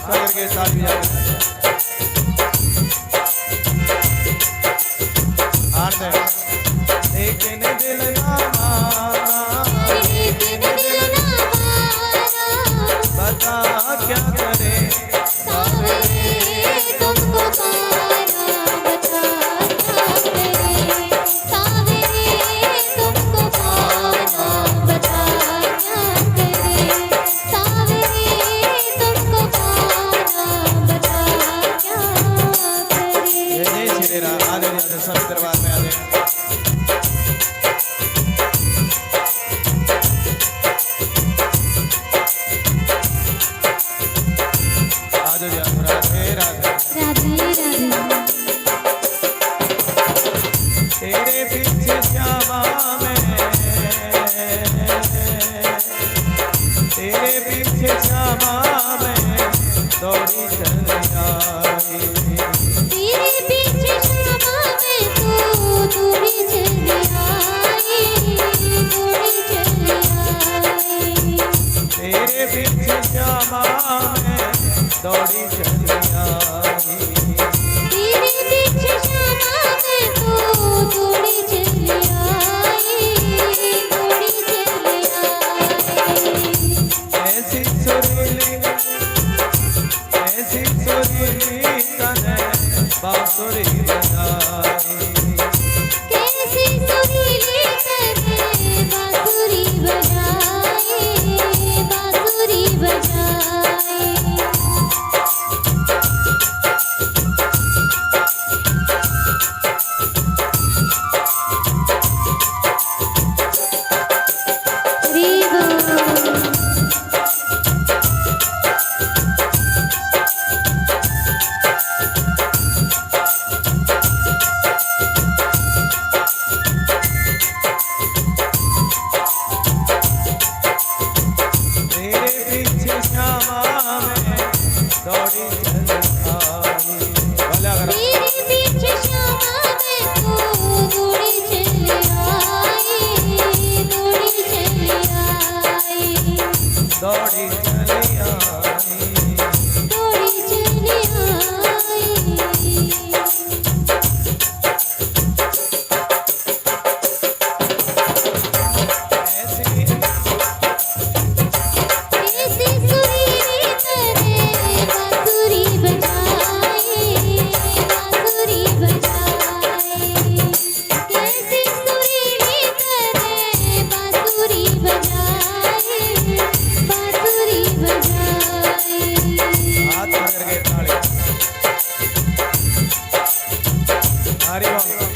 करके ताली बजा हार दे लेकिन दिल ना माना बता क्या करे तुमको पाना बता क्या करे तुमको पाना बता क्या करे तुमको पाना बता क्या करे। जय श्री राम। आधे सब दरबार में आधे तेरे पीछे श्यामा में तेरे पीछे श्यामा में दौड़ी चली आई तेरे पीछे श्यामा में तू दूरी चली आई दूरी चली आई तेरे पीछे श्यामा में दौड़ी चली आई तेरे पीछे श्यामा में तू दूरी चली आई दूरी चली आई। ऐसी सुरीली तने बांसुरी बजाई कैसी सुरीली तने बांसुरी बजाई बांसुरी बजाई। दौड़ी चली आई दौड़ी चली आई। कैसी सुरीली तने बांसुरी बजाई बांसुरी बजाई कैसी सुरीली तने बांसुरी बजाई बांसुरी बजाई। हाथ करके ताली हरि बोल।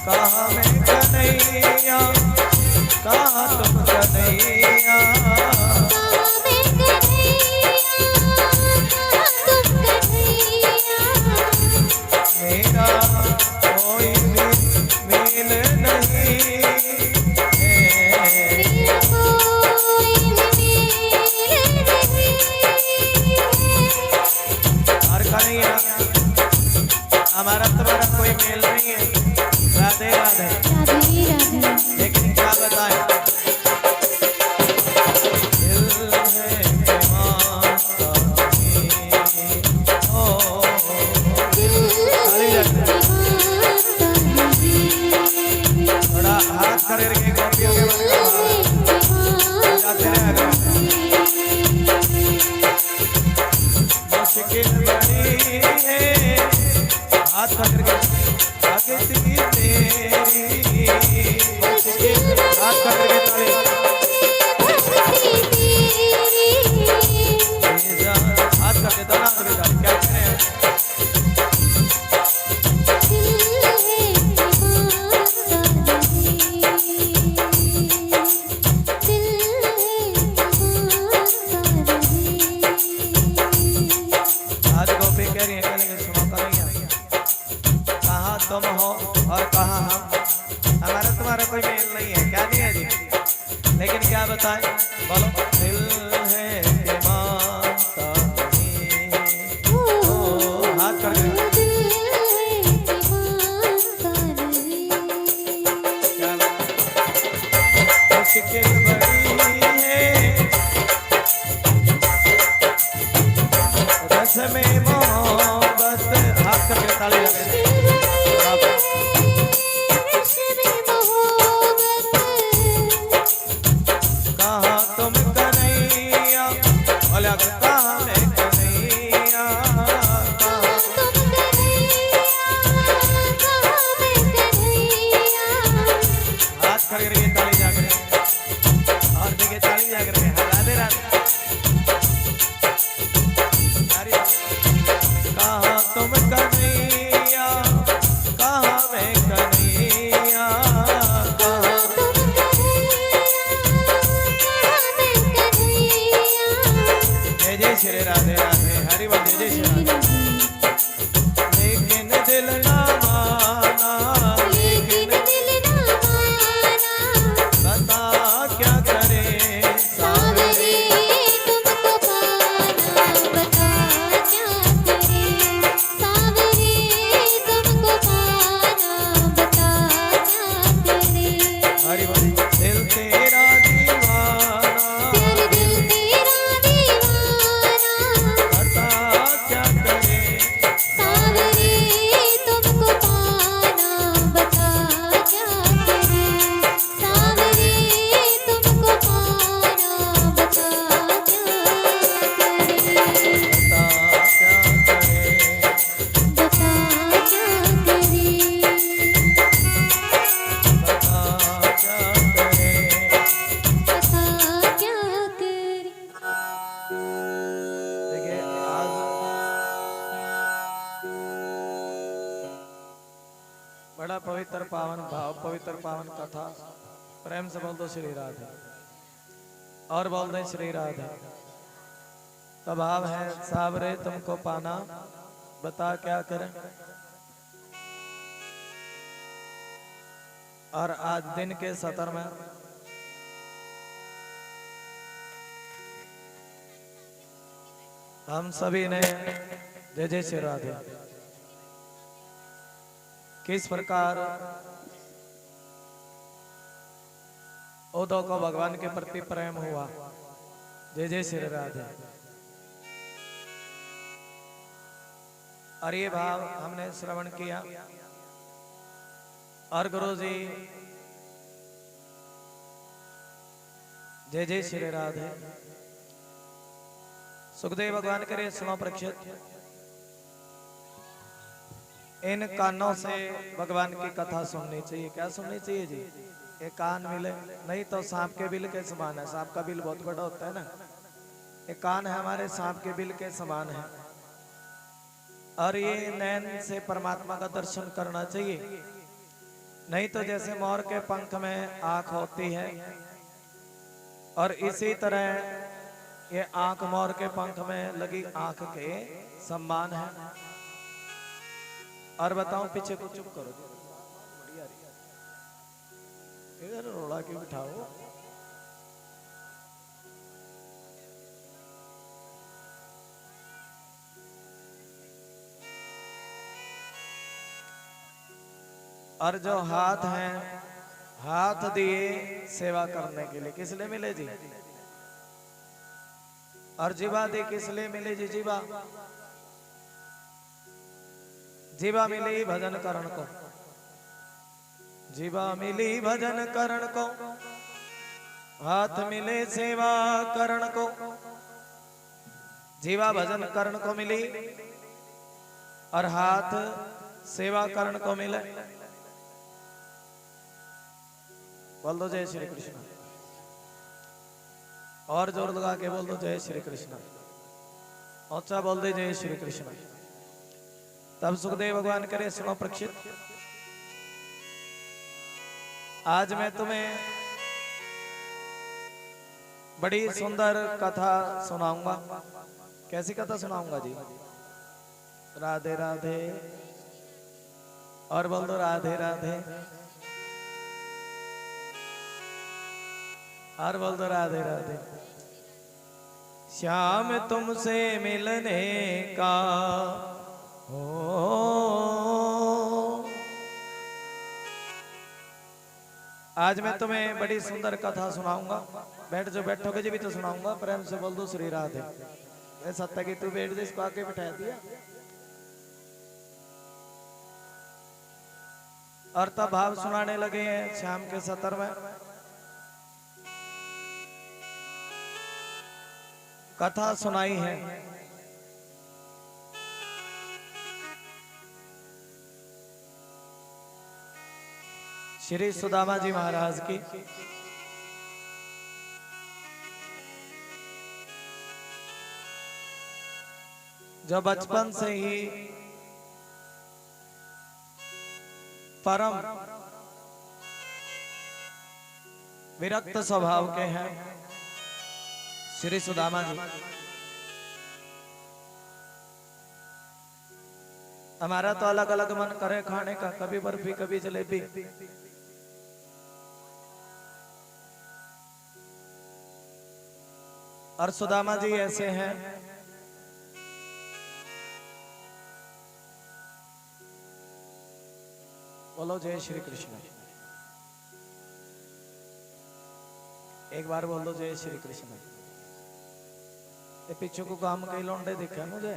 कहाँ मैं कन्हैया कहाँ तुम कन्हैया कहाँ मैं कन्हैया कहाँ तुम कन्हैया मेरा कोई भी मेल नहीं है मेरा कोई भी मेल नहीं और कन्हैया हमारा तुम्हारा कोई मेल नहीं है। राधे राधे। राधे राधे। लेकिन क्या बताएं दिल है माता ओ ताली बजाते हैं। थोड़ा हाथ करके कॉपियों के बने जाते रहे मुश्किल बड़ी है हाथ करके आगे तेरी मुश्किल हाथ करके ताली हाथ करके दोनों हाथ क्या करें आज गोपी कह रही है सुनो कन्हैया कहाँ तुम हो और कहाँ हम हमारा तुम्हारा कोई मेल नहीं है। क्या नहीं है जी लेकिन क्या बताएं बोलो दिल है कि मानता नहीं हाथ करके मुश्किल बड़ी है श्री राधे राधे हरि बोल जय जय श्री राधे। लेकिन दिल ना माना, लेकिन दिल ना माना, बता क्या करे सावरे तुमको पाना, बता क्या करे, सावरे तुमको पाना, बता क्या करे। हरि बोल। दिल तेरा दीवाना, तेरे दिल तेरा दीवाना, बता क्या करे सावरे तुमको पाना, बता क्या करे, सावरे तुमको पाना, बता क्या करे, बता क्या करे बता क्या करे, बता क्या करे। बता क्या करे। देखिए आज बड़ा पवित्र पावन भाव, पवित्र पावन कथा। प्रेम से बोल दो श्री राधे और बोल दे श्री राधे। तो भाव है सावरे तुमको पाना, बता क्या करें। और आज दिन के सतर में हम सभी ने जय जय श्री राधे किस प्रकार उद्धव को भगवान के प्रति प्रेम हुआ। जय जय श्री राधे। और ये भाव हमने श्रवण किया और गुरु जी जय जय श्री राधे। सुखदेव भगवान करे सुनो परीक्षित, इन कानों से भगवान की कथा सुननी चाहिए। क्या सुननी चाहिए जी? ये कान मिले नहीं तो सांप के बिल के समान है। सांप का बिल बहुत बड़ा होता है ना, ये कान है हमारे सांप के बिल के समान है। और ये नैन से परमात्मा का दर्शन करना चाहिए। नहीं तो जैसे मोर के पंख में आंख होती है और इसी तरह ये आंख मोर के पंख में लगी आंख के समान है। और बताऊं पीछे को चुप करो, इधर रोड़ा क्यों बिठाओ। और जो हाथ हैं, हाथ दिए सेवा करने के लिए, किस लिए मिले जी? और जीवा दी किस लिए मिले जी? जीवा जीवा मिली भजन करण को, जीवा मिली भजन करण को, हाथ मिले सेवा करण को। जीवा भजन करण को मिली और हाथ सेवा करण को मिले। बोल दो जय श्री कृष्ण और जोर लगा के बोल दो जय श्री कृष्ण। ऊंचा बोल दे जय श्री कृष्ण। तब सुखदेव भगवान करे सुनो परीक्षित, आज मैं तुम्हें बड़ी सुंदर कथा सुनाऊंगा। कैसी कथा सुनाऊंगा जी? राधे राधे और बोल दो राधे राधे और बोल दो राधे राधे। श्याम तुमसे मिलने का हो, आज मैं तुम्हें बड़ी सुंदर कथा सुनाऊंगा। बैठ जो बैठोगे जी भी तो सुनाऊंगा। प्रेम से बोल दो श्री राधे। ऐसा था कि तू बैठ जा, इसको आके बिठा दिया। और तब भाव सुनाने लगे हैं श्याम के सतर में। कथा सुनाई है श्री सुदामा जी महाराज की। जो बचपन से ही परम विरक्त स्वभाव के हैं श्री सुदामा जी। हमारा तो अलग अलग मन करे खाने का, कभी बर्फी कभी जलेबी। और सुदामा जी ऐसे हैं, बोलो जय श्री कृष्ण। एक बार बोल दो जय श्री कृष्ण। ये पीछे को काम कई लौंडे दिखे मुझे,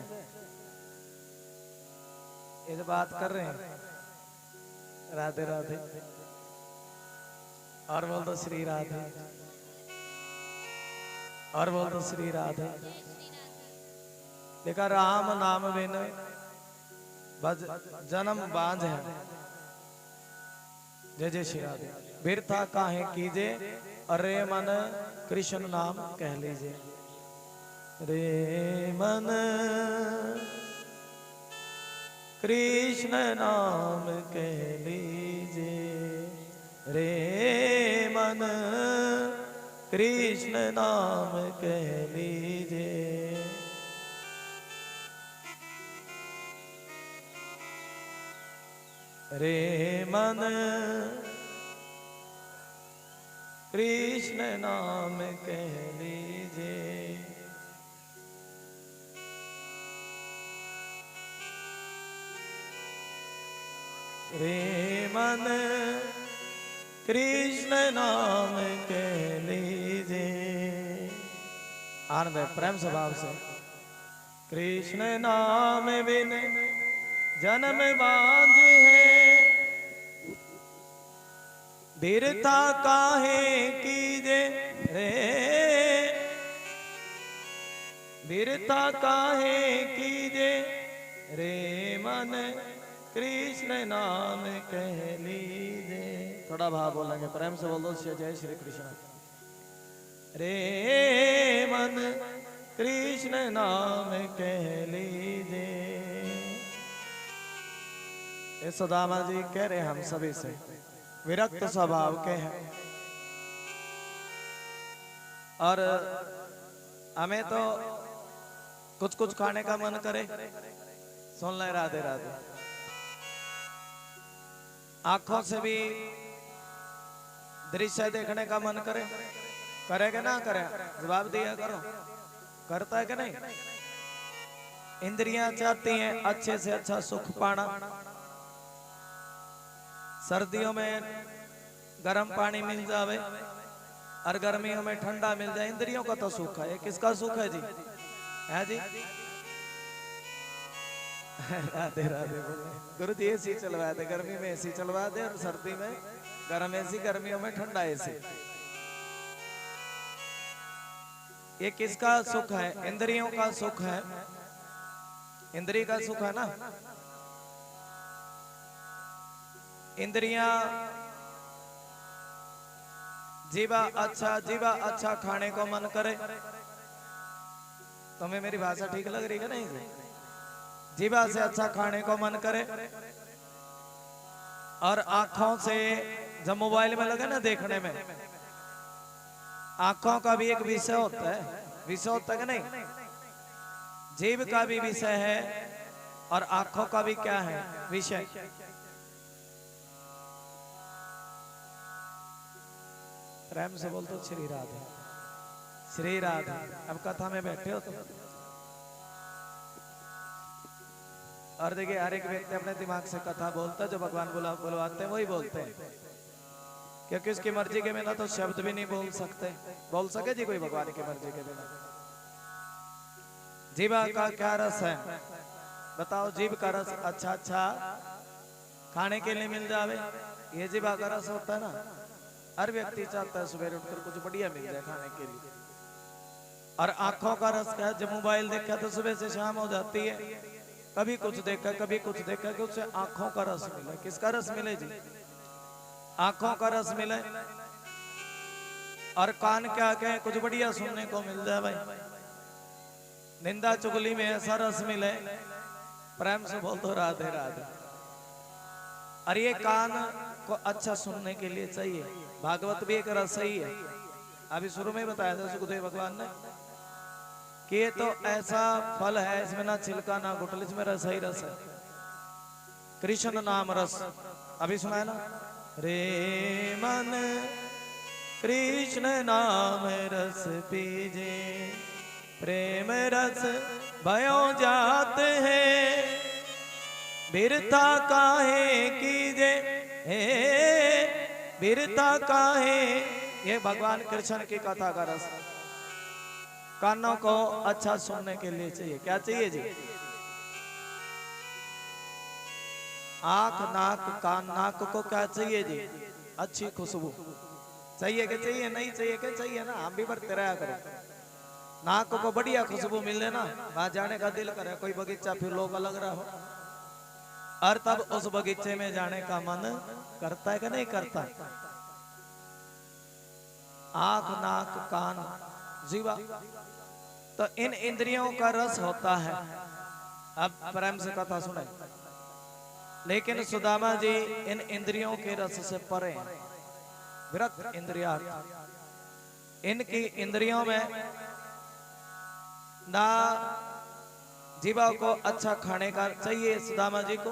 ये जो बात कर रहे हैं राधे राधे, और बोल दो श्री राधे, और बोल दो श्री राधे। देखा राम नाम बिन बज जन्म बांझ है। जय जय श्री राधे। बिरथा काहे कीजे, अरे मन कृष्ण नाम कह लीजिए। रे मन कृष्ण नाम कह लीजिए, रे मन कृष्ण नाम कह लीजिए। रे मन कृष्ण नाम कह लीजिए। रे मन कृष्ण नाम कह लीजिए। आनंद है प्रेम स्वभाव से। कृष्ण नाम बिन जन्म बांझ है, बिरथा काहे कीजे रे, बिरथा काहे कीजे रे मन कृष्ण नाम कह लीजिए। थोड़ा भाव बोलेंगे, प्रेम से बोल दो जय श्री कृष्ण। रे मन कृष्ण नाम कह लीजिए। ये सुदामा जी कह रहे हम सभी से, विरक्त स्वभाव के हैं, और हमें तो कुछ कुछ खाने का मन करे, सुन ले राधे राधे। आंखों से भी दृश्य देखने का मन करे, करेगा ना करे, जवाब दिया करो, करता है कि नहीं। इंद्रियां चाहती हैं अच्छे से अच्छा सुख पाना। सर्दियों में गर्म पानी मिल जावे और गर्मियों में ठंडा मिल जाए, इंद्रियों का तो सुख है। किसका सुख है जी? है जी? राधे राधे बोले गुरु जी। एसी चलवा दे, गर्मी में एसी चलवा दे, और सर्दी में गर्म एसी, गर्मियों में ठंडा एसी। ये किसका सुख है? इंद्रियों का सुख है। इंद्रिय का सुख है ना। इंद्रियां जीवा अच्छा खाने को मन करे। तुम्हें मेरी भाषा ठीक लग रही है नहीं? जीवा से अच्छा खाने को मन करे, और आंखों से जब मोबाइल में लगे ना देखने में, आंखों का भी एक विषय होता है। विषय होता है कि नहीं? जीव का भी विषय है और आंखों का भी क्या है? विषय। प्रेम से बोल तो श्री राधे, श्री राधे। अब कथा में बैठे हो तो, और देखिए हर एक व्यक्ति अपने दिमाग से कथा बोलता है, जो भगवान बुलवाते हैं वही बोलते हैं, क्योंकि उसकी मर्जी के बिना तो शब्द भी नहीं बोल सकते। बोल सके जी कोई भगवान की मर्जी के बिना? जीवा का क्या रस है बताओ? जीव का रस अच्छा खाने के लिए मिल जावे, ये जीवा का रस होता है ना। हर व्यक्ति चाहता है सुबह उठकर कुछ बढ़िया मिल जाए खाने के लिए। और आंखों का रस क्या है? जब मोबाइल देखा तो सुबह से शाम हो जाती है, कभी कुछ देखा कभी कुछ देखा, कि उससे आंखों का रस मिले। किसका रस मिले जी? आंखों का रस मिले। और कान क्या कहे? कुछ बढ़िया सुनने को मिल जाए भाई। निंदा चुगली में ऐसा रस मिले, प्रेम से बोल दो राधे राधे। और ये कान को अच्छा सुनने के लिए चाहिए। भागवत भी एक रस ही है। अभी शुरू में बताया था सुखदेव भगवान ने कि ये तो ऐसा फल है, इसमें ना छिलका ना गुठल, इसमें रस ही रस है। कृष्ण नाम रस, अभी सुना है ना, रे मन कृष्ण नाम रस पीजे, प्रेम रस भयो जात है, बिरथा काहे कीजे, हे बिरथा काहे। ये भगवान कृष्ण की कथा का रस कानों को अच्छा सुनने के लिए चाहिए। क्या चाहिए जी? आंख नाक कान, नाक को क्या चाहिए जी? अच्छी खुशबू चाहिए कि चाहिए? नहीं चाहिए कि चाहिए ना, हम भी बढ़ते रहा करो। नाक को बढ़िया खुशबू मिले ना, वहां जाने का दिल करे, कोई बगीचा फिर लोग अलग रहा हो, और तब उस बगीचे में जाने का मन करता है कि नहीं करता? आंख नाक कान जीवा, तो इन इंद्रियों का रस होता है। अब प्रेम से कथा सुने, लेकिन सुदामा जी इन इंद्रियों के रस से परे, विरक्त इंद्रिया, इनकी इंद्रियों में ना जीवा को अच्छा खाने का चाहिए सुदामा जी को,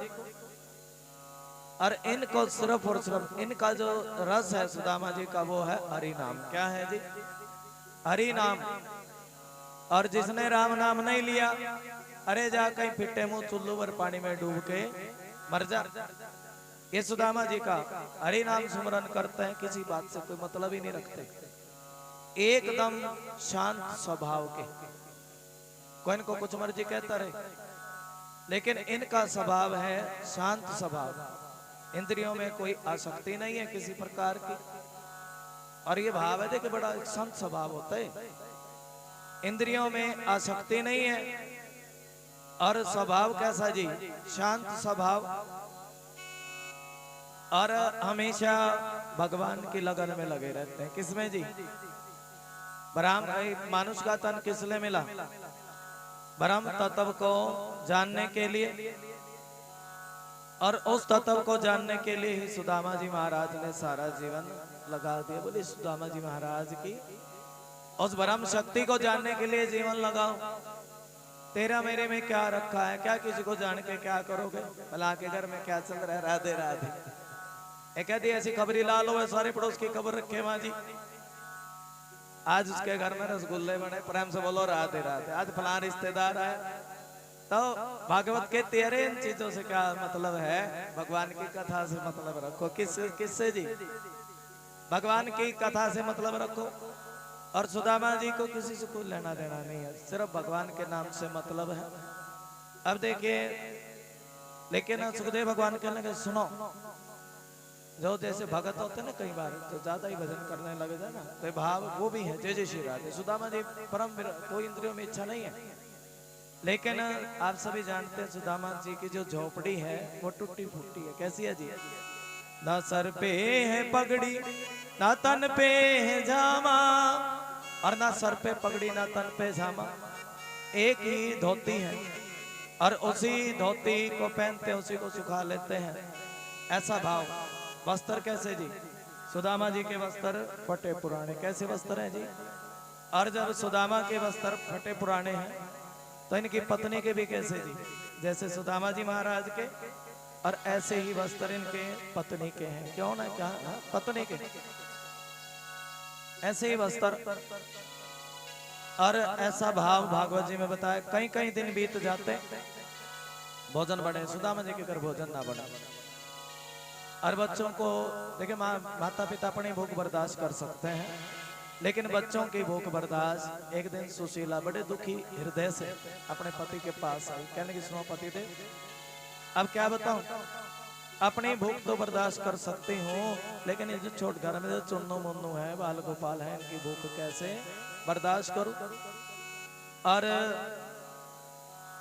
और इनको सिर्फ और सिर्फ इनका जो रस है सुदामा जी का वो है हरि नाम। क्या है जी? हरि नाम। और जिसने राम नाम नहीं लिया, अरे जा कहीं फिट्टे मुंह चुल्लू पर पानी में डूब के मर जा। ये सुदामा जी का हरि नाम सुमरन करते हैं, किसी बात से कोई मतलब ही नहीं रखते, एकदम शांत स्वभाव के। कोई इनको कुछ मर्जी कहता रहे, लेकिन इनका स्वभाव है शांत स्वभाव। इंद्रियों में कोई आसक्ति नहीं है किसी प्रकार की, और ये भाव है देखिए बड़ा संत स्वभाव होता है। इंद्रियों में आसक्ति नहीं है, और स्वभाव कैसा जी? शांत स्वभाव, और हमेशा भगवान की लगन में लगे रहते हैं। किसमें जी? ब्रह्म मानुष का तन किसलिए मिला? ब्रह्म तत्व को जानने के लिए, और उस तत्व को जानने के लिए ही सुदामा जी महाराज ने सारा जीवन लगा दिया। बोले सुदामा जी महाराज की उस ब्रह्म शक्ति को जानने के लिए जीवन लगाओ। तेरा मेरे में क्या रखा है? क्या किसी को जान के क्या करोगे? भला के घर में क्या चल रहा है? राधे राधे। एक कहती ऐसी खबरी ला लो, सारे पड़ोस की खबर रखे माँ जी, आज उसके घर में रसगुल्ले बने, प्रेम से बोलो राधे राधे। आज फलां रिश्तेदार आए, तो भागवत कहती है इन चीजों से क्या मतलब है? भगवान की कथा से मतलब रखो। किससे जी? भगवान की कथा से मतलब रखो। और सुदामा जी को किसी से कोई लेना देना नहीं है, सिर्फ भगवान के नाम से मतलब है। अब देखिए, लेकिन सुखदेव भगवान कहने लगे सुनो, जो जैसे भगत होते ना कई बार तो ज्यादा ही भजन करने लगे जाए ना, तो भाव वो भी है जय जय श्री राधे। सुदामा जी परम कोई इंद्रियों में इच्छा नहीं है, लेकिन आप सभी जानते हैं सुदामा जी की जो झोपड़ी है वो टूटी फूटी है। कैसी है जी? ना सर पे है पगड़ी, ना तन पे है जामा, और ना सर पे पगड़ी ना तन पे जामा, एक ही धोती है, और उसी धोती को पहनते उसी को सुखा लेते हैं। ऐसा भाव। वस्त्र कैसे जी? सुदामा जी के वस्त्र फटे पुराने। कैसे वस्त्र हैं जी? और जब सुदामा के वस्त्र फटे पुराने हैं तो इनकी पत्नी के भी कैसे जी? जैसे सुदामा जी महाराज के, और ऐसे ही वस्त्र इनके पत्नी के हैं। क्यों ना? क्या पत्नी के ऐसे ही वस्त्र। और ऐसा भाव भागवत जी में बताया। कई कई दिन बीत जाते, भोजन बढ़े, सुदामा जी के घर भोजन ना बढ़े। और बच्चों को देखिए, माता पिता अपनी भूख बर्दाश्त कर सकते हैं, लेकिन बच्चों की भूख बर्दाश्त। एक दिन सुशीला बड़े दुखी हृदय से अपने पति के पास आई, कहने की सुनो पति थे, अब क्या बताऊं, अपनी भूख तो बर्दाश्त कर सकती हूँ, लेकिन ये जो छोट घर में जो चुन्नू मुन्नू है, बाल गोपाल है, इनकी भूख कैसे बर्दाश्त करूं। और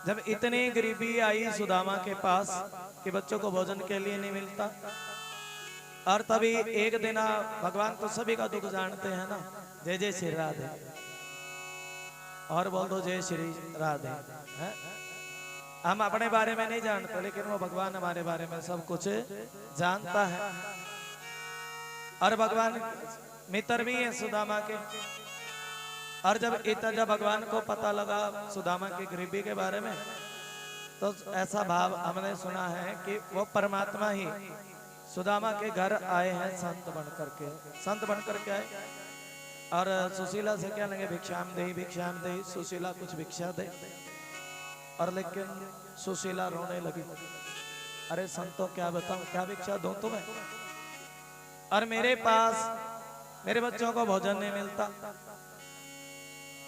जब इतनी गरीबी आई सुदामा के पास कि बच्चों को भोजन के लिए नहीं मिलता, और तभी एक दिन भगवान तो सभी का दुख जानते हैं ना, जय जय श्री राधे, और बोल दो जय श्री राधे। है? हम अपने बारे में नहीं जानते, लेकिन वो भगवान हमारे बारे में सब कुछ जानता है। और भगवान मित्र भी है सुदामा के। और जब भगवान को पता लगा सुदामा की गरीबी के बारे में, तो ऐसा भाव हमने सुना है कि वो परमात्मा ही सुदामा के घर आए हैं संत बन करके, संत बन करके आए और सुशीला से क्या लगे भिक्षाम दे, सुशीला कुछ भिक्षा दे। और लेकिन सुशीला रोने लगी, अरे संतों क्या बताऊं, क्या भिक्षा दूं तुम्हें, और मेरे पास मेरे बच्चों को भोजन नहीं मिलता।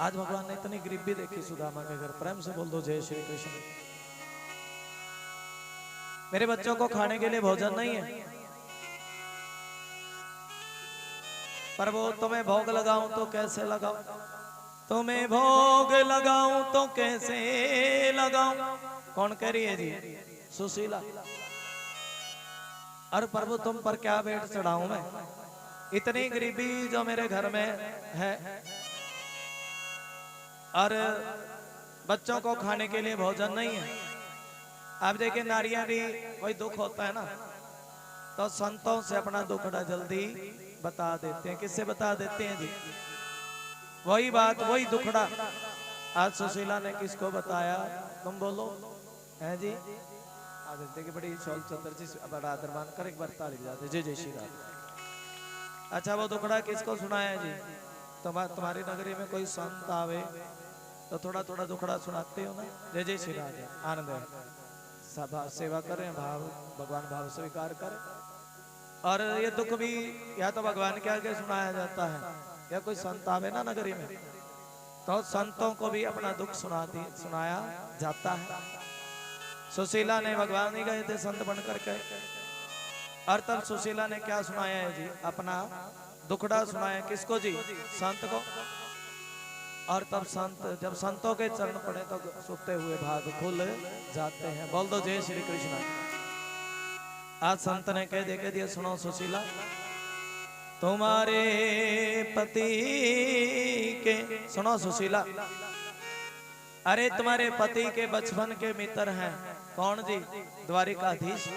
आज भगवान ने इतनी गरीबी देखी सुदामा के घर। प्रेम से बोल दो जय श्री कृष्ण। मेरे बच्चों को खाने के लिए भोजन नहीं है, पर वो तुम्हें भोग लगाऊं तो कैसे लगाऊं, तुम्हें भोग लगाऊं तो कैसे लगाऊं। कौन कह रही है जी? सुशीला। और प्रभु तुम पर क्या भेंट चढ़ाऊं मैं, इतनी गरीबी जो मेरे घर में है, और बच्चों को खाने के लिए भोजन नहीं है। आप देखिए नारियां भी वही दुख होता है ना, तो संतों से अपना दुखड़ा जल्दी बता देते हैं। किससे बता देते हैं जी? वही बात, वही दुखड़ा आज सुशीला ने किसको बताया? तुम बोलो है जी? आदित्य की बड़ी शौल चंद्र जी बड़ा आदर मान कर एक बार ताली बजाते जय जय श्री राम। अच्छा वो दुखड़ा किसको सुनाया जी? तुम्हारी नगरी में कोई संत आवे तो थोड़ा थोड़ा दुखड़ा सुनाते हो ना। जय जय श्री राधे। आनंद है, सभा सेवा करें, भाव भगवान भाव स्वीकार करें। और ये दुख भी या तो भगवान के आगे सुनाया जाता है, या कोई संत आवे ना नगरी में तो संतों को भी अपना दुख सुनाया जाता है। सुशीला ने, भगवान ही गए थे संत बनकर के, और तब सुशीला ने क्या सुनाया है जी? अपना दुखड़ा सुनाया। किसको जी? संत को। और तब संत, जब संतों के चरण पड़े तो सोते हुए भाग खुल जाते हैं। बोल दो जय श्री कृष्ण। आज संत ने कह दे दिया, सुनो सुशीला, तुम्हारे पति के, सुनो सुशीला, अरे तुम्हारे पति के बचपन के मित्र हैं। कौन जी? द्वारिकाधीश।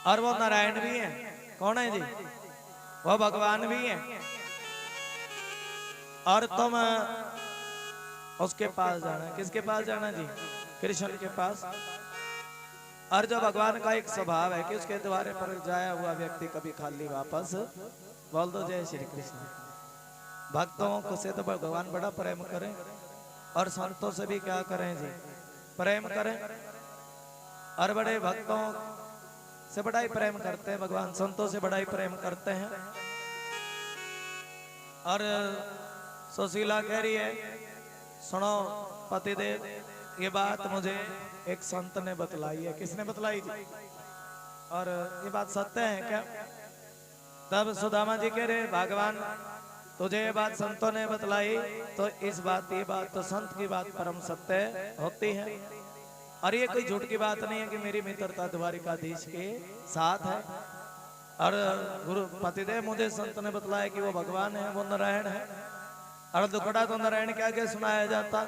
और वो नारायण भी हैं। कौन है जी? वो भगवान भी हैं। और तुम उसके पास जाना है। किसके पास जाना जी? कृष्ण के पास। और जो भगवान का एक स्वभाव है कि उसके द्वारे पर जाया हुआ व्यक्ति कभी खाली वापस, बोल दो जय श्री कृष्ण। भक्तों को से तो भगवान बड़ा प्रेम करें, और संतों से भी क्या करें जी? प्रेम करें। और बड़े भक्तों से बड़ा ही प्रेम करते हैं भगवान, संतों से बड़ा ही प्रेम करते हैं। और सुशीला कह रही है, सुनो पतिदेव, ये बात मुझे एक संत ने बतलाई है। किसने बतलाई जी? और ये बात सत्य है क्या? तब सुदामा जी कह रहे, भगवान तुझे ये बात संतों ने बतलाई तो ये बात तो संत की बात परम सत्य होती है। और ये कोई झूठ की बात नहीं है कि मेरी मित्रता द्वारिकाधीश के साथ है। और गुरु पतिदेव मुझे संत ने बतलाया कि वो भगवान है, वो नारायण है। और दुखड़ा तो नारायण के आगे सुनाया जाता।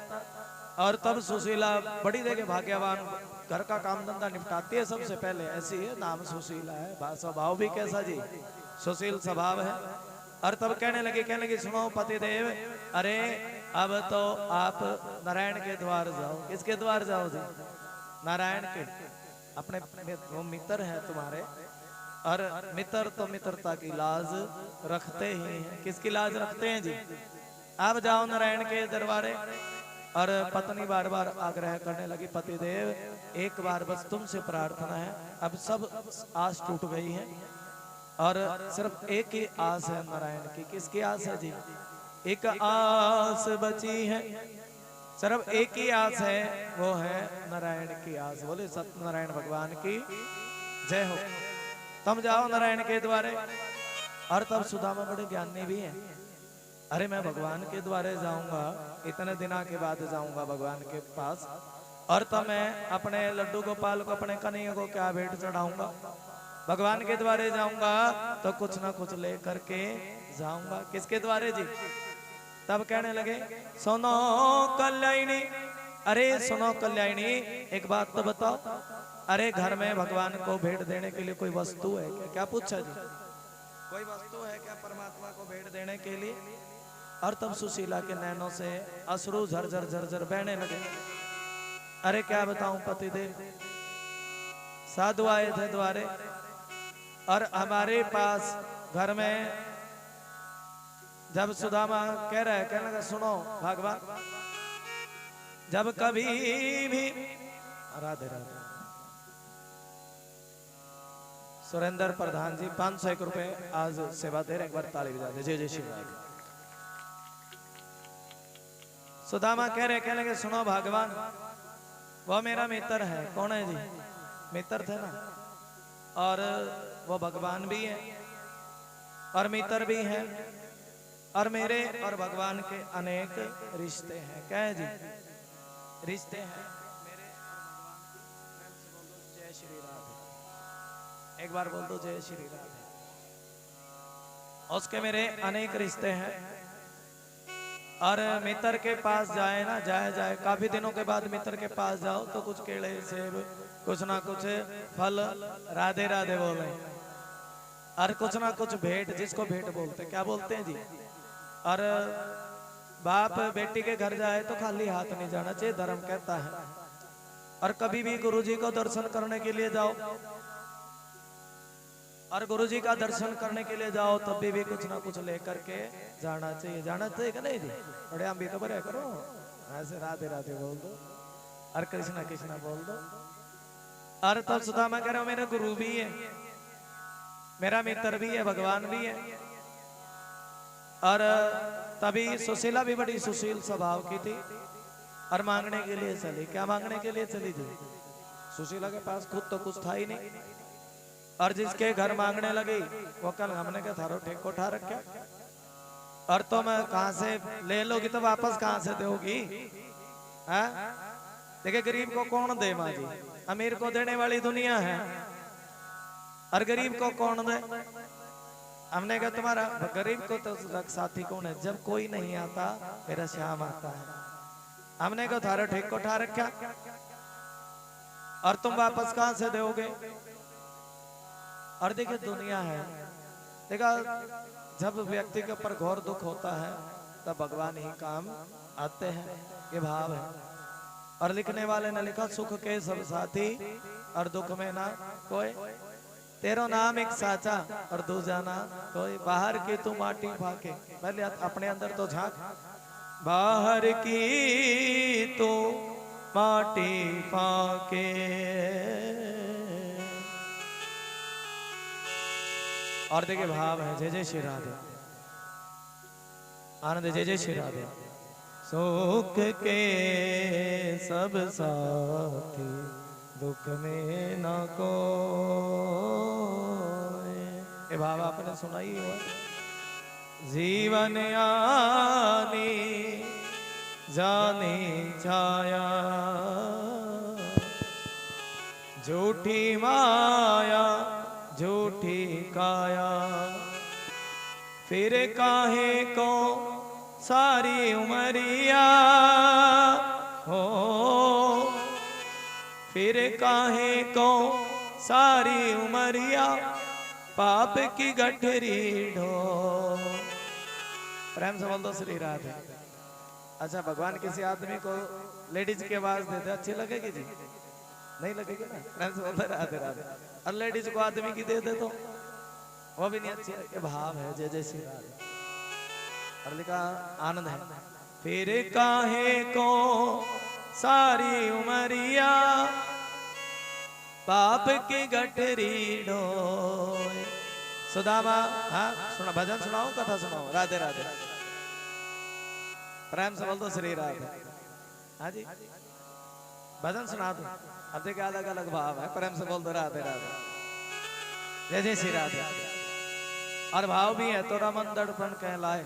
और तब सुशीला बड़ी देखे भाग्यवान, घर का काम धंधा निपटाती है सबसे पहले, ऐसी है, नाम सुशीला है, स्वभाव भी कैसा जी? सुशील स्वभाव है। और तब कहने लगी सुनो पतिदेव, अरे अब तो आप नारायण के द्वार जाओ। किसके द्वार जाओ जी? नारायण के। अपने वो मित्र है तुम्हारे, और मित्र तो मित्रता की लाज रखते ही हैं। किसकी लाज रखते हैं जी? आप जाओ नारायण के दरबारे। और पत्नी बार बार आग्रह करने लगी, पतिदेव एक बार बस तुमसे प्रार्थना है, अब सब आस टूट गई है, और सिर्फ एक ही आस है नारायण की। किसकी आस है जी? एक आस बची है, सिर्फ एक ही आस है, वो है नारायण की आस। बोले सत्यनारायण भगवान की जय हो। तुम जाओ नारायण के द्वारे। और तब सुदामा बड़े ज्ञानी भी हैं, अरे मैं भगवान के द्वारे जाऊंगा, इतने दिना के बाद जाऊंगा भगवान के पास, और तब मैं अपने लड्डू गोपाल को, अपने कन्हैया को क्या भेंट चढ़ाऊंगा? भगवान के द्वारे जाऊंगा तो कुछ ना कुछ ले करके जाऊंगा। किसके द्वारे जी? तब कहने लगे, सुनो कल्याणी, अरे सुनो कल्याणी, एक बात तो बताओ, अरे घर में भगवान को भेंट देने के लिए कोई वस्तु है क्या? क्या पूछा जी? कोई वस्तु है क्या परमात्मा को भेंट देने के लिए? और तब सुशीला के नैनों से अश्रु झरझर झरझर बहने लगे। अरे क्या बताऊं पतिदेव, साधु आए थे द्वारे और हमारे पास घर में जब सुदामा कह रहा है, कहने लगा सुनो भगवान, जब कभी भी राधे राधे सुरेंद्र प्रधान जी 501 रुपए आज सेवा दे रहे, एक बार ताली बजा दे। जय जय श्री राधे। सुदामा कह रहे, कहने लगे सुनो भगवान, वो मेरा मित्र है। कौन है जी? मित्र थे ना, और वो भगवान भी है और मित्र भी है, और मेरे और भगवान के अनेक रिश्ते हैं। क्या है जी? रिश्ते हैं मेरे और भगवान। जय श्री राधे, एक बार बोल दो जय श्री राधे। उसके मेरे अनेक रिश्ते हैं, और मित्र के पास जाए ना जाए काफी दिनों के बाद मित्र के पास जाओ तो कुछ केले सेब कुछ ना कुछ फल राधे राधे बोले, और कुछ ना कुछ भेंट, जिसको भेंट बोलते, क्या बोलते हैं जी। और बाप बेटी के घर जाए तो खाली हाथ नहीं जाना चाहिए, धर्म कहता है। और कभी भी गुरुजी को दर्शन करने के लिए जाओ, और गुरुजी का दर्शन करने के लिए जाओ तब भी कुछ ना कुछ लेकर के जाना चाहिए। जाना चाहिए कि नहीं जी? थोड़े हम भी तो बड़े करो, ऐसे राधे राधे बोल दो और कृष्णा कृष्णा बोल दो। और तब सुदामा कह रहे हो मेरा गुरु भी है, मेरा मित्र भी है, भगवान भी है। और तभी सुशीला भी बड़ी सुशील स्वभाव की थी और मांगने के लिए चली। क्या मांगने के लिए चली थी? सुशीला के पास खुद तो कुछ था ही नहीं, और जिसके घर मांगने लगी वो कल हमने क्या थारो ठेको उठा रखा, और तुम कहां से ले लोगी तो वापस कहां से दोगी? देखिए गरीब को कौन दे माँ जी, अमीर को देने वाली दुनिया है, और गरीब को कौन दे? हमने कहा तुम्हारा गरीब को तो साथी कौन है? जब कोई नहीं आता मेरा श्याम आता है। हमने कहा थारो ठेको उठा रखा, और तुम वापस कहां से दोगे? और देखिए दुनिया है, देखा जब व्यक्ति के ऊपर घोर दुख होता है तब भगवान ही काम आते हैं, ये भाव है। और लिखने वाले ने लिखा सुख के सब साथी और दुख में ना कोई, तेरो नाम एक साचा और दूजा ना कोई, बाहर की तू माटी फाके, पहले अपने अंदर तो झांक, बाहर की तू माटी फाके, और देखिए भाव है जय जय श्री राधे, आनंद जय जय श्री राधे। सुख के सब साथी दुख में न को, ये भाव आपने सुना ही हो। जीवन आनी जानी छाया, झूठी माया झूठी काया, फिर काहे को सारी उमरिया हो, फिर काहे को सारी उमरिया, पाप की गठरी ढो। प्रेम से बोल दो श्री राधे। अच्छा भगवान किसी आदमी को लेडीज की आवाज देते अच्छी लगेगी जी? नहीं लगेगी ना? प्रेम से बोलते राधे राधे। और लेडीज को आदमी की दे दे तो वो भी नहीं अच्छी है। भाव है जय जय श्री राधे। और लिखा आनंद है, फिर काहे को सारी उमरिया, पाप की गठरी ढोए। सुदामा, हाँ सुना, भजन सुनाओ कथा सुनाओ, राधे राधे। प्रेम से बोल दो श्री राधे। हाँ जी भजन सुना दो। अब देखिए अलग अलग भाव है, प्रेम से बोल दो राधे राधे, जय जय श्री राधे। और भाव भी है, तोरा मन दर्पण कहलाए।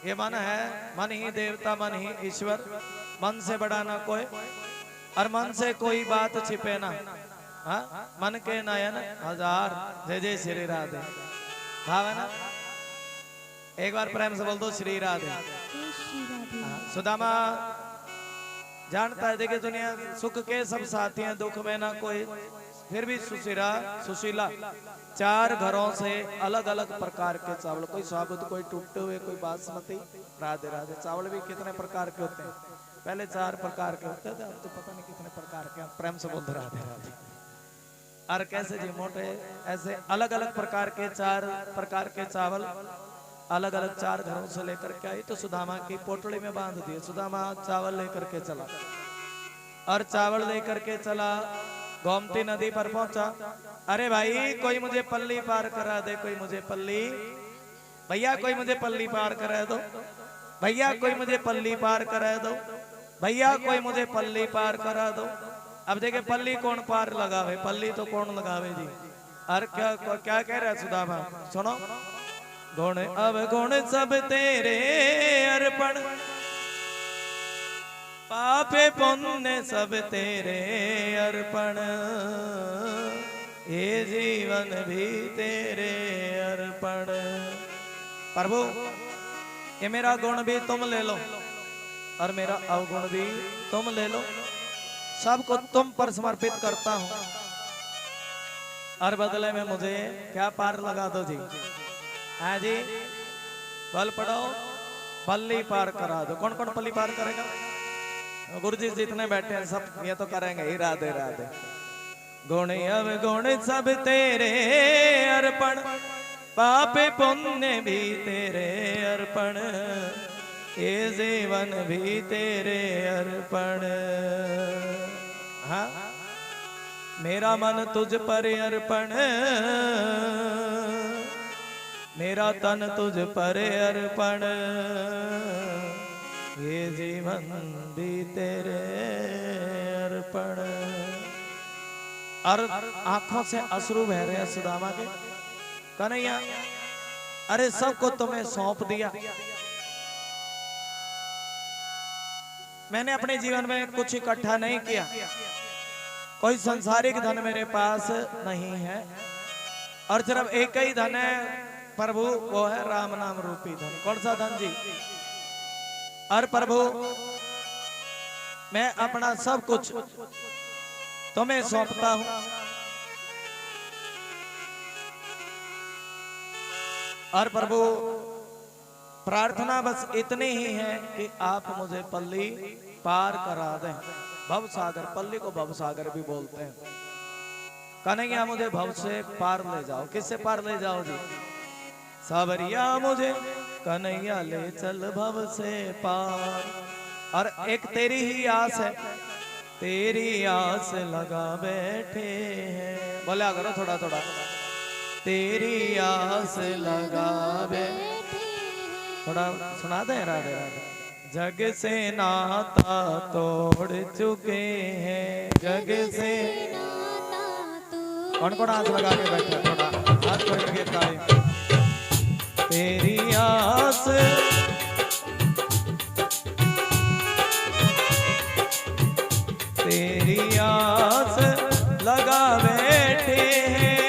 ये मन है, मन ही देवता मन ही ईश्वर, मन से बड़ा ना कोई, और मन से कोई बात छिपे ना। हाँ मन के नयन हजार, जय जय श्री राधे। भाव है ना? एक बार प्रेम से बोल दो श्री राधे। सुदामा जानता है, देखिए दुनिया सुख के सब साथी हैं, दुख में ना कोई, फिर भी सुशीला 4 घरों से अलग अलग प्रकार के चावल, कोई साबुत, कोई टूटे हुए, कोई बासमती। राधे राधे। चावल भी कितने प्रकार के होते हैं, पहले 4 प्रकार के होते थे, अब तो पता नहीं कितने प्रकार के। प्रेम से बोलते राधे राधे। और कैसे जी मोटे, ऐसे अलग अलग प्रकार के 4 प्रकार के चावल अलग अलग 4 घरों से लेकर के आई, तो सुदामा की पोटली में बांध दिए। सुदामा चावल लेकर के चला, और चावल लेकर के चला, गोमती नदी पर पहुंचा। अरे भाई कोई मुझे पल्ली पार करा दे, कोई मुझे पल्ली, भैया कोई मुझे पल्ली पार करा दो, भैया कोई मुझे पल्ली पार करा दो, भैया कोई मुझे पल्ली पार करा दो। अब देखे पल्ली कौन पार लगावे, पल्ली तो कौन लगावे जी। और क्या क्या कह रहा है सुदामा, सुनो। गुण अवगुण सब तेरे अर्पण, पापे पुण्य सब तेरे अर्पण, ये जीवन भी तेरे अर्पण। प्रभु ये मेरा गुण भी तुम ले लो, और मेरा अवगुण भी तुम ले लो, सबको तुम पर समर्पित करता हूं, और बदले में मुझे क्या पार लगा दो जी। हाँ जी, बल पड़ो, पल्ली पार करा दो। कौन कौन पल्ली पार करेगा? गुरु जी जितने बैठे हैं सब ये तो करेंगे ही। राधे राधे। गुण अवगुण सब तेरे अर्पण, पाप पुण्य भी तेरे अर्पण, ये जीवन भी तेरे अर्पण। हाँ, मेरा मन तुझ पर अर्पण, मेरा तन तुझ पर अर्पण, ये जीवन भी तेरे अर्पण। और आंखों से अश्रु बह रहे हैं सुदामा के। कन्हैया अरे सबको तुम्हें सौंप दिया, मैंने अपने जीवन में कुछ इकट्ठा नहीं किया, कोई संसारिक धन मेरे पास नहीं है, और सिर्फ एक ही धन है प्रभु, वो है राम नाम रूपी धन। कौन सा धन जी? और प्रभु मैं अपना सब कुछ तुम्हें सौंपता हूं, और प्रभु प्रार्थना बस इतनी ही है कि आप मुझे पल्ली पार करा दें। भव सागर, पल्ली को भव सागर भी बोलते हैं। कन्हैया मुझे भव से पार ले जाओ। किससे पार ले जाओ जी? सावरिया मुझे कन्हैया ले चल भव से पार। और एक तेरी ही आस है, तेरी आस लगा बैठे हैं। बोला करो थोड़ा थोड़ा, तेरी आस लगा बैठे। थोड़ा सुना दे राधे राधे। जग से नाता तोड़ चुके हैं, जग से कौन कौन हाथ लगा के बैठा? थोड़ा हाथ जोड़ के ताली। तेरी आस तेरी आस लगा बैठे हैं,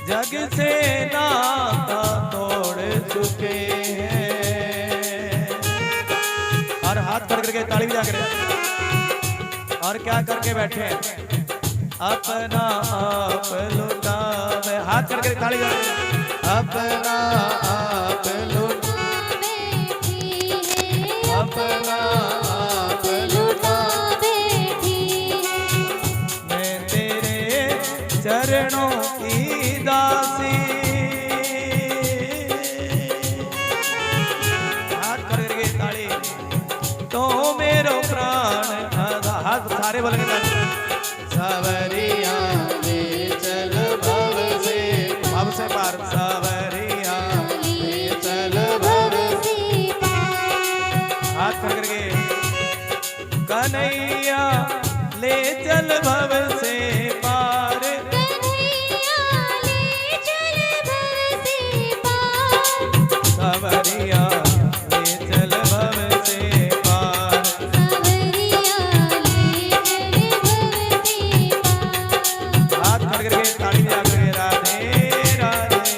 जग से नाता तोड़ चुके हैं। और हाथ कर करके ताली भी जाकर, और क्या करके बैठे हैं? अपना आप लुटावे। हाथ करके ताली जाकर, अपना आप लुटा बैठी है, अपना आप लुटा बैठी है। मैं तेरे चरणों की दासी। हाथ करके ताली। तो मेरो प्राण आधा। हाथ सारे बोल के ताली। सावरिया ले चल भव से पार, सावरिया ले चल भव से पार। हाथ कर करके कन्हैया ले चल भव से पार, कन्हैया ले चल भव से पार। सावरिया ले चल भव से पार, सावरिया ले चल भव से पार। हाथ खड़ करके ताली बजा के राधे राधे राधे राधे।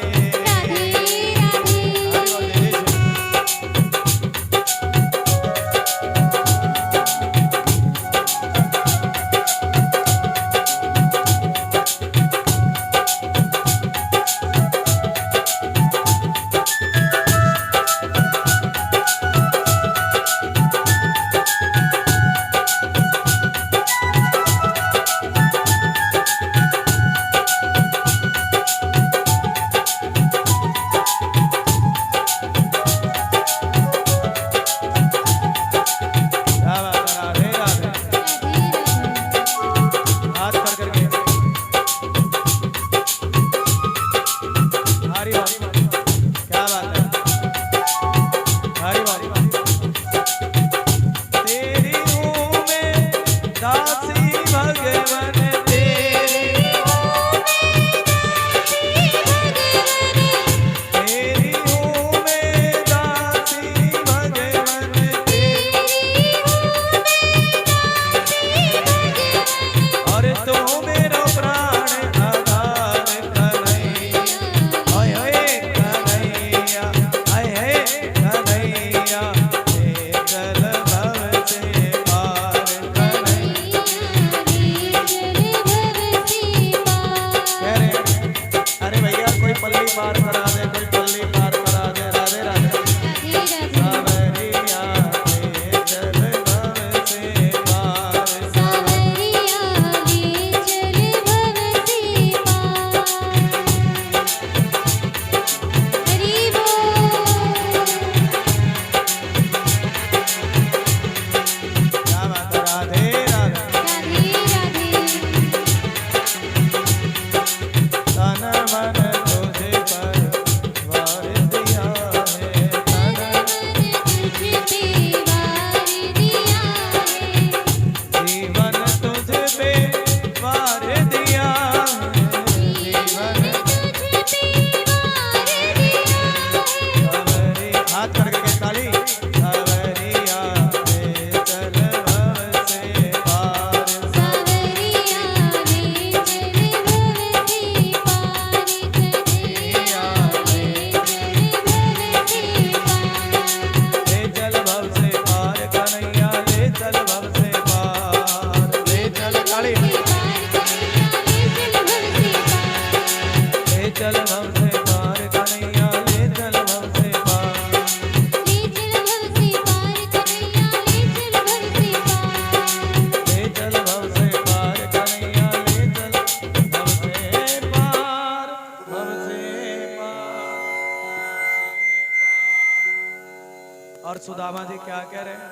और सुदामा जी क्या कह रहे हैं?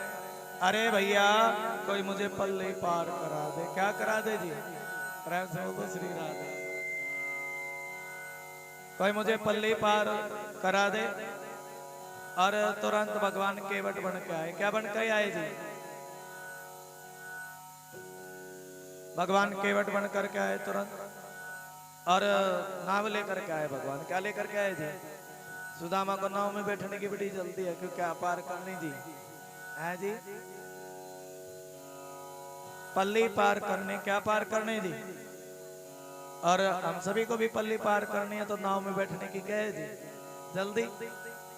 अरे भैया कोई मुझे पल्ली पार करा दे। क्या करा दे जी? प्रेम से बोलो श्री राधे। कोई मुझे पल्ली पार करा दे। और तुरंत भगवान केवट बन के आए। क्या बन के आए जी? भगवान केवट बन करके आए तुरंत। और नाव लेकर के आए भगवान। क्या लेकर के आए जी? सुदामा को नाव में बैठने की बड़ी जल्दी है, क्योंकि क्या पार करनी जी है जी? पल्ली पार करने। क्या पार करने जी? और हम सभी को भी पल्ली पार करनी है, तो नाव में बैठने की क्या है जी? जल्दी।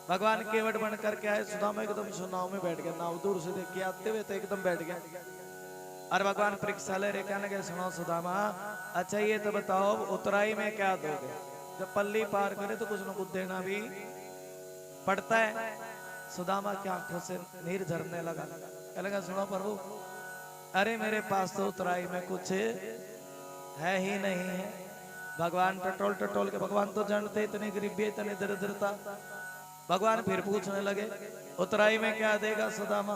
भगवान केवट बन करके आए। सुदामा एकदम नाव में बैठ गया। नाव दूर से देख के आते हुए तो एकदम बैठ गया। और भगवान परीक्षा ले रहे। कहने के सुनो सुदामा, अच्छा ये तो बताओ उतराई में क्या दोगे? जब पल्ली पार करे तो कुछ न कुछ देना भी पड़ता है। सुदामा की आंखों से नीर झरने लगा। कहने लगा सुनो प्रभु, अरे मेरे पास तो उतराई में कुछ है ही नहीं है। भगवान टटोल टटोल के, भगवान तो जानते इतनी गरीबी इतनी दरिद्रता। भगवान फिर पूछने लगे उतराई में क्या देगा सुदामा?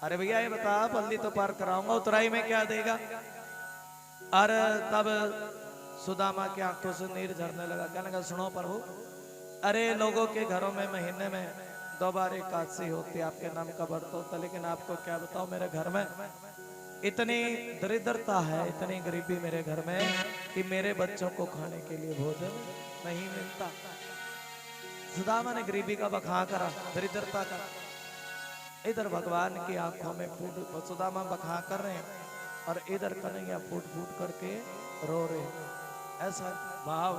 अरे भैया ये बता, पल्ली तो पार कराऊंगा, उतराई में क्या देगा? और तब सुदामा की आंखों से नीर झरने लगा। कहने लगा सुनो प्रभु, अरे लोगों के घरों में महीने में 2 बार एकादशी होती है, आपके नाम का व्रत होता है, लेकिन आपको क्या बताओ मेरे घर में इतनी दरिद्रता है, इतनी गरीबी मेरे घर में कि मेरे बच्चों को खाने के लिए भोजन नहीं मिलता। सुदामा ने गरीबी का बखान करा, दरिद्रता का। इधर भगवान की आंखों में फूट, सुदामा बखान कर रहे हैं और इधर कन्हैया फूट फूट करके रो रहे हैं। ऐसा भाव,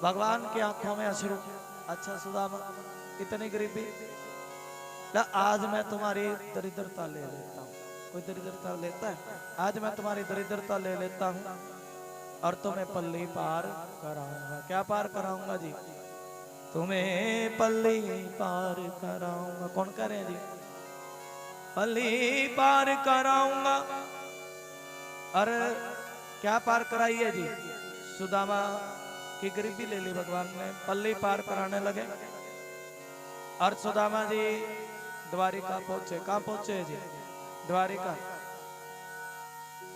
भगवान की आंखों में अश्रु। अच्छा सुदामा इतनी गरीबी, आज मैं तुम्हारी दरिद्रता ले लेता हूँ। कोई दरिद्रता लेता है? आज मैं तुम्हारी दरिद्रता ले लेता हूँ और तुम्हें पल्ली पार कराऊंगा। क्या पार कराऊंगा जी? तुम्हें पल्ली पार कराऊंगा। कौन कह रहे हैं जी? पल्ली पार कराऊंगा। और क्या पार कराई है जी? सुदामा की गरीबी ले ली भगवान ने, पल्ली पार कराने लगे। और सुदामा जी द्वारिका पहुंचे। कहाँ पहुंचे जी? द्वारिका।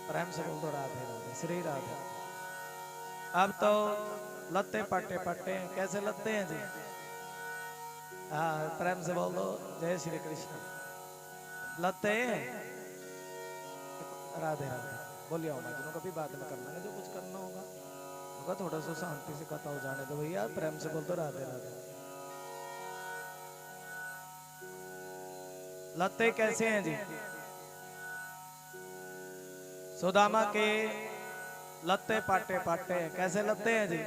प्रेम से बोल दो राधे राधे, श्री राधे। अब तो लत्ते पाटे पाटे हैं। कैसे लत्ते हैं जी? हाँ प्रेम से बोल दो जय श्री कृष्ण। लत्ते राधे राधे बोलिए। जिनको कभी बात में करना है, जो कुछ करना होगा थोड़ा सा शांति से कथा हो जाने दो भैया। प्रेम से बोल दो राधे राधे। लत्ते कैसे हैं जी? सुदामा के लत्ते पाटे पाटे हैं। कैसे लत्ते हैं जी?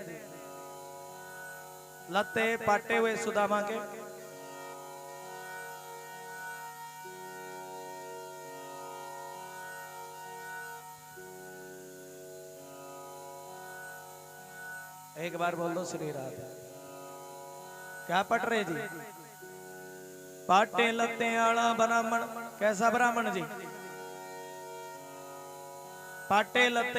लत्ते पाटे हुए सुदामा के। एक बार बोल दो श्री राधे। क्या पट रहे जी? पाटे लत्ते आला ब्राह्मण। कैसा ब्राह्मण जी? पाटे लत्ते